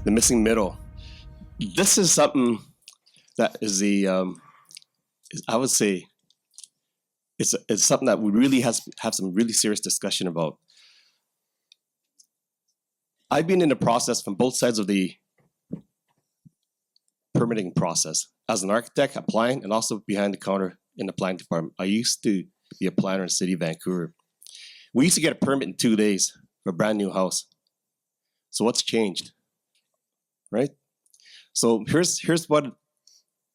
the missing middle. This is something that is I would say, it's something that we really have some really serious discussion about. I've been in the process from both sides of the permitting process. As an architect applying and also behind the counter in the planning department. I used to be a planner in the city of Vancouver. We used to get a permit in 2 days for a brand new house. So what's changed, right? So here's what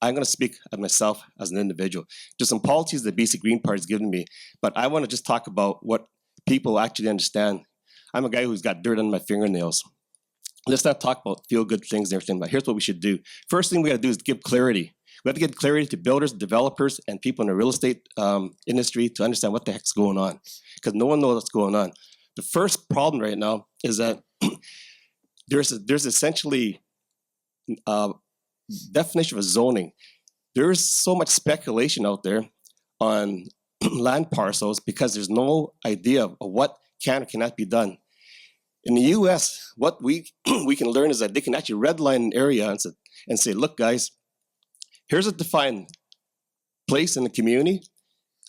I'm going to speak of myself as an individual. Just some policies that BC Green Party has given me, but I want to just talk about what people actually understand. I'm a guy who's got dirt on my fingernails. Let's not talk about feel-good things and everything, but here's what we should do. First thing we got to do is give clarity. We have to give clarity to builders, developers, and people in the real estate industry to understand what the heck's going on, because no one knows what's going on. The first problem right now is that there's essentially definition of zoning. There's so much speculation out there on land parcels because there's no idea of what can or cannot be done. In the U.S., what we can learn is that they can actually redline an area and say, look, guys, here's a defined place in the community.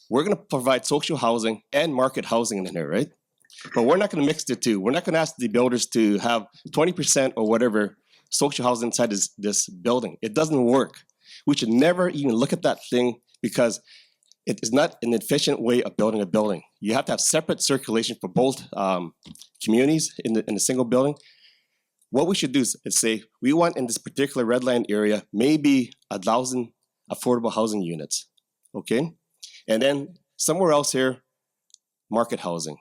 We're going to provide social housing and market housing in here, right? But we're not going to mix the two. We're not going to ask the builders to have 20% or whatever social housing inside this building. It doesn't work. We should never even look at that thing because it is not an efficient way of building a building. You have to have separate circulation for both communities in a single building. What we should do is say, we want in this particular red line area, maybe 1,000 affordable housing units, okay? And then somewhere else here, market housing.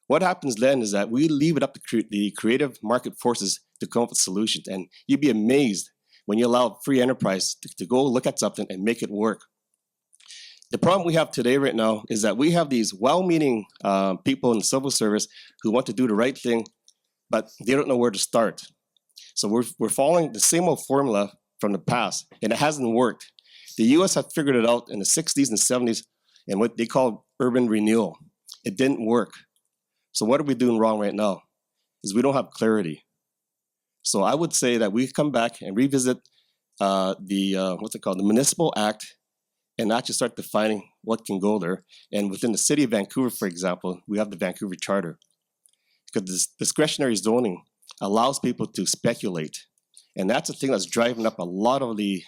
What happens then is that we leave it up to the creative market forces to come up with solutions. And you'd be amazed when you allow free enterprise to go look at something and make it work. The problem we have today right now is that we have these well-meaning people in the civil service who want to do the right thing, but they don't know where to start. So we're following the same old formula from the past, and it hasn't worked. The US had figured it out in the 60s and 70s and what they call urban renewal. It didn't work. So what are we doing wrong right now? Is we don't have clarity. So I would say that we come back and revisit the Municipal Act and actually start defining what can go there. And within the city of Vancouver, for example, we have the Vancouver Charter. Because this discretionary zoning allows people to speculate. And that's the thing that's driving up a lot of the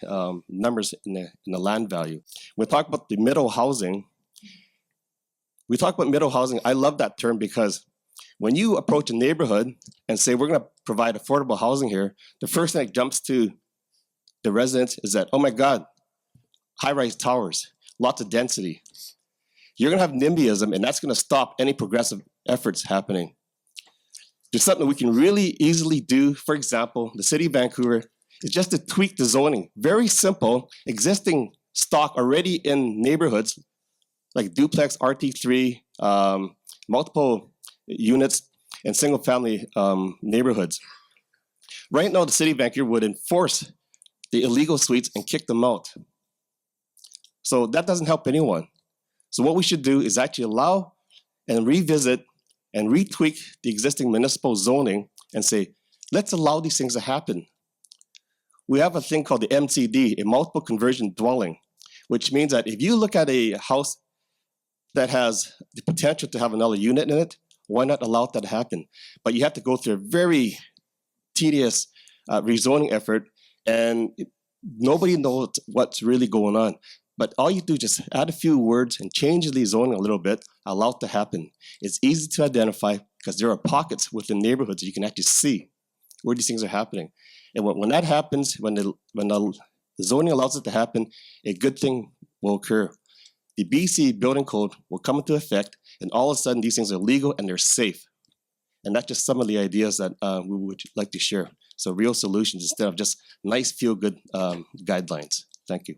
numbers in the land value. When we talk about the middle housing, I love that term because when you approach a neighborhood and say, we're going to provide affordable housing here, the first thing that jumps to the residents is that, oh my God, high-rise towers, lots of density. You're going to have NIMBYism, and that's going to stop any progressive efforts happening. There's something we can really easily do. For example, the city of Vancouver is just to tweak the zoning. Very simple, existing stock already in neighborhoods like duplex, RT3, multiple units, and single-family neighborhoods. Right now, the city of Vancouver would enforce the illegal suites and kick them out. So that doesn't help anyone. So what we should do is actually allow and revisit and retweak the existing municipal zoning and say, let's allow these things to happen. We have a thing called the MCD, a multiple conversion dwelling, which means that if you look at a house that has the potential to have another unit in it, why not allow that to happen? But you have to go through a very tedious rezoning effort, and nobody knows what's really going on. But all you do is just add a few words and change the zoning a little bit, allow it to happen. It's easy to identify because there are pockets within neighborhoods that you can actually see where these things are happening. And when that happens, when the zoning allows it to happen, a good thing will occur. The BC building code will come into effect, and all of a sudden these things are legal and they're safe. And that's just some of the ideas that we would like to share. So real solutions instead of just nice feel-good guidelines. Thank you.